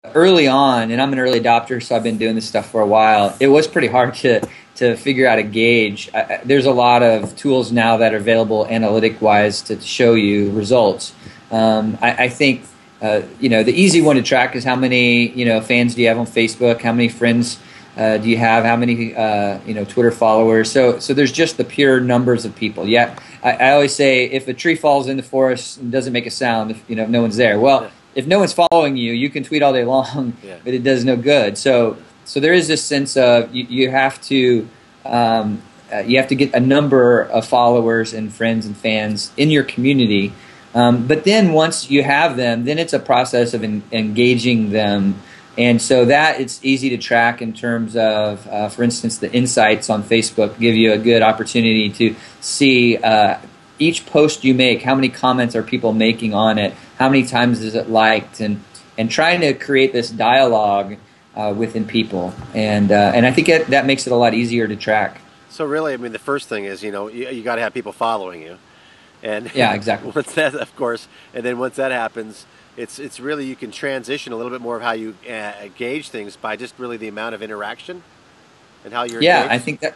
Early on, and I'm an early adopter, so I've been doing this stuff for a while. It was pretty hard to figure out a gauge. There's a lot of tools now that are available analytic wise to show you results. I think the easy one to track is how many fans do you have on Facebook, how many friends do you have, how many Twitter followers. So there's just the pure numbers of people. Yeah, I always say if a tree falls in the forest and doesn't make a sound, if no one's there, well. If no one's following you, you can tweet all day long, but it does no good. So there is this sense of you have to get a number of followers and friends and fans in your community. But then once you have them, then it's a process of engaging them. And so that it's easy to track in terms of, for instance, the insights on Facebook give you a good opportunity to see each post you make, how many comments are people making on it, how many times is it liked, and trying to create this dialogue within people. And I think that makes it a lot easier to track. So really, I mean, the first thing is, you got to have people following you. And yeah, exactly. Once that, of course, and then once that happens, it's really, you can transition a little bit more of how you gauge things by just really the amount of interaction and how you're engaged.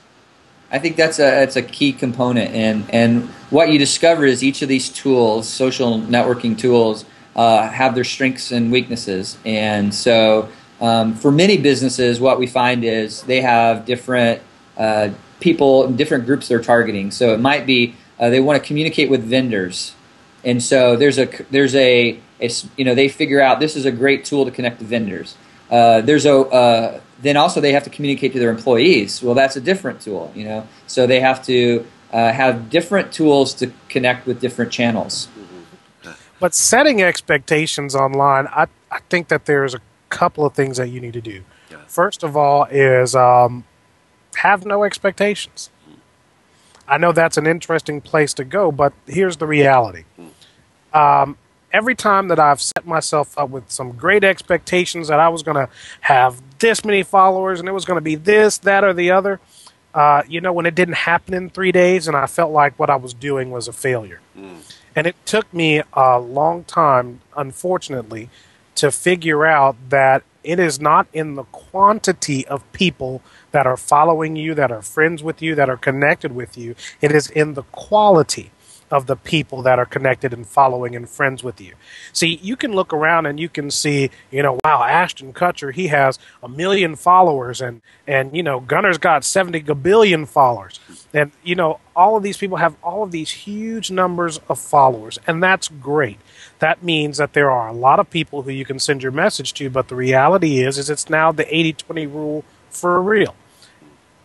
I think that's a key component, and what you discover is each of these tools, social networking tools, have their strengths and weaknesses. And so for many businesses, what we find is they have different people, different groups they're targeting. So it might be they want to communicate with vendors, and so they figure out this is a great tool to connect to vendors. Then also they have to communicate to their employees. Well, that's a different tool, So they have to have different tools to connect with different channels. But setting expectations online, I think that there's a couple of things that you need to do. Yeah. First of all is have no expectations. I know that's an interesting place to go, but here's the reality. Every time that I've set myself up with some great expectations that I was going to have this many followers and it was going to be this, that, or the other, when it didn't happen in 3 days and I felt like what I was doing was a failure. And it took me a long time, unfortunately, to figure out that it is not in the quantity of people that are following you, that are friends with you, that are connected with you. It is in the quality of the people that are connected and following and friends with you. See, you can look around and you can see, wow, Ashton Kutcher, he has 1 million followers, and Gunner's got 70 gabillion followers. And, all of these people have all of these huge numbers of followers, and that's great. That means that there are a lot of people who you can send your message to, but the reality is it's now the 80-20 rule for real.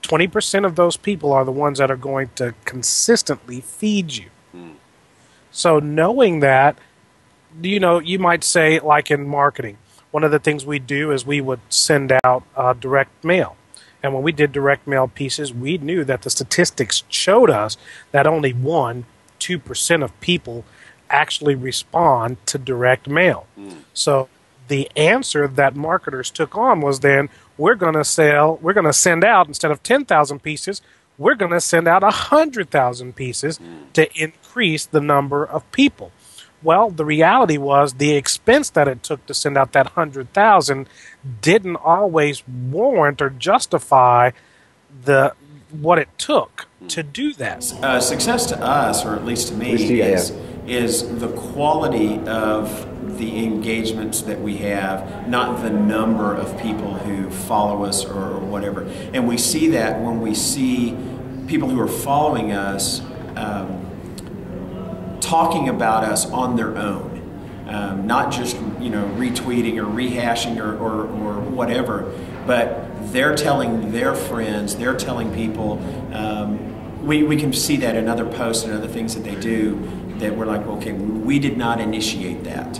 20% of those people are the ones that are going to consistently feed you. So knowing that, you might say, like in marketing, one of the things we do is we would send out direct mail. And when we did direct mail pieces, we knew that the statistics showed us that only 1-2% of people actually respond to direct mail. So the answer that marketers took on was then, we're going to send out, instead of 10,000 pieces, we're going to send out 100,000 pieces to increase the number of people. Well, the reality was the expense that it took to send out that 100,000 didn't always warrant or justify what it took to do that. Success to us, or at least to me, is the quality of the engagements that we have, not the number of people who follow us or whatever. And we see that when we see people who are following us talking about us on their own, not just retweeting or rehashing or whatever, but they're telling their friends, they're telling people. We can see that in other posts and other things that they do, that we're like, okay, we did not initiate that.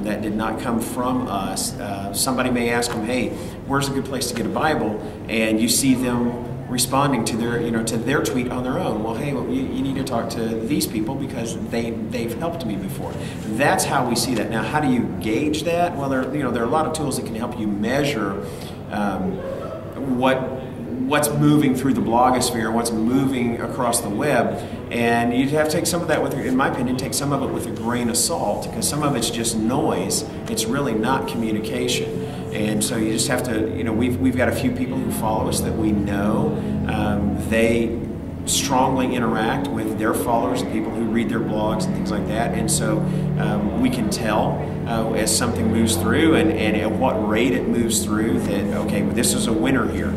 That did not come from us. Somebody may ask them, hey, where's a good place to get a Bible? And you see them responding to their tweet on their own. Well, hey, you need to talk to these people because they've helped me before. That's how we see that. Now, how do you gauge that? Well, there are a lot of tools that can help you measure what's moving through the blogosphere, what's moving across the web. And you have to take some of that with, in my opinion, take some of it with a grain of salt, because some of it's just noise. It's really not communication. And so you just have to, you know, we've got a few people who follow us that we know. They strongly interact with their followers, the people who read their blogs and things like that. And so we can tell as something moves through and at what rate it moves through that, okay, well, this is a winner here.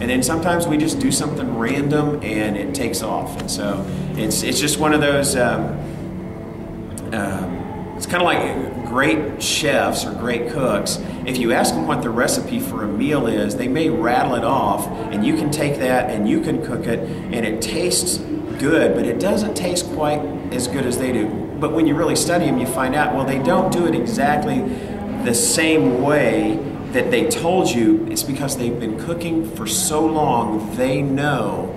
And then sometimes we just do something random and it takes off. And so it's just one of those, it's kind of like great chefs or great cooks. If you ask them what the recipe for a meal is, they may rattle it off, and you can take that and you can cook it, and it tastes good, but it doesn't taste quite as good as they do. But when you really study them, you find out, well, they don't do it exactly the same way that they told you. It's because they've been cooking for so long, they know,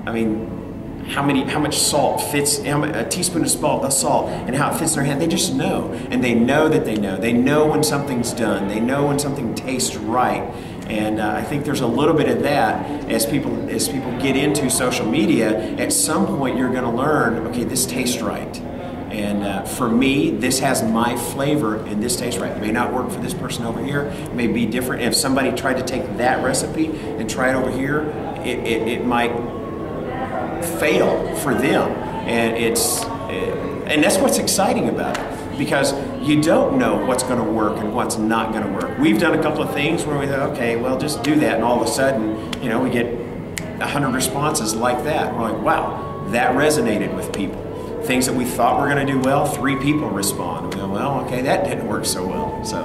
I mean, how much salt fits, a teaspoon of salt, and how it fits in their hand. They just know, and they know that they know. They know when something's done. They know when something tastes right. And I think there's a little bit of that as people get into social media. At some point, you're going to learn, okay, this tastes right. And for me, this has my flavor, and this tastes right. It may not work for this person over here. It may be different. If somebody tried to take that recipe and try it over here, it might fail for them. And that's what's exciting about it, because you don't know what's going to work and what's not going to work. We've done a couple of things where we thought, okay, well, just do that, and all of a sudden, you know, we get 100 responses like that. We're like, wow, that resonated with people. Things that we thought were going to do well, 3 people respond. We go, well, okay, that didn't work so well. So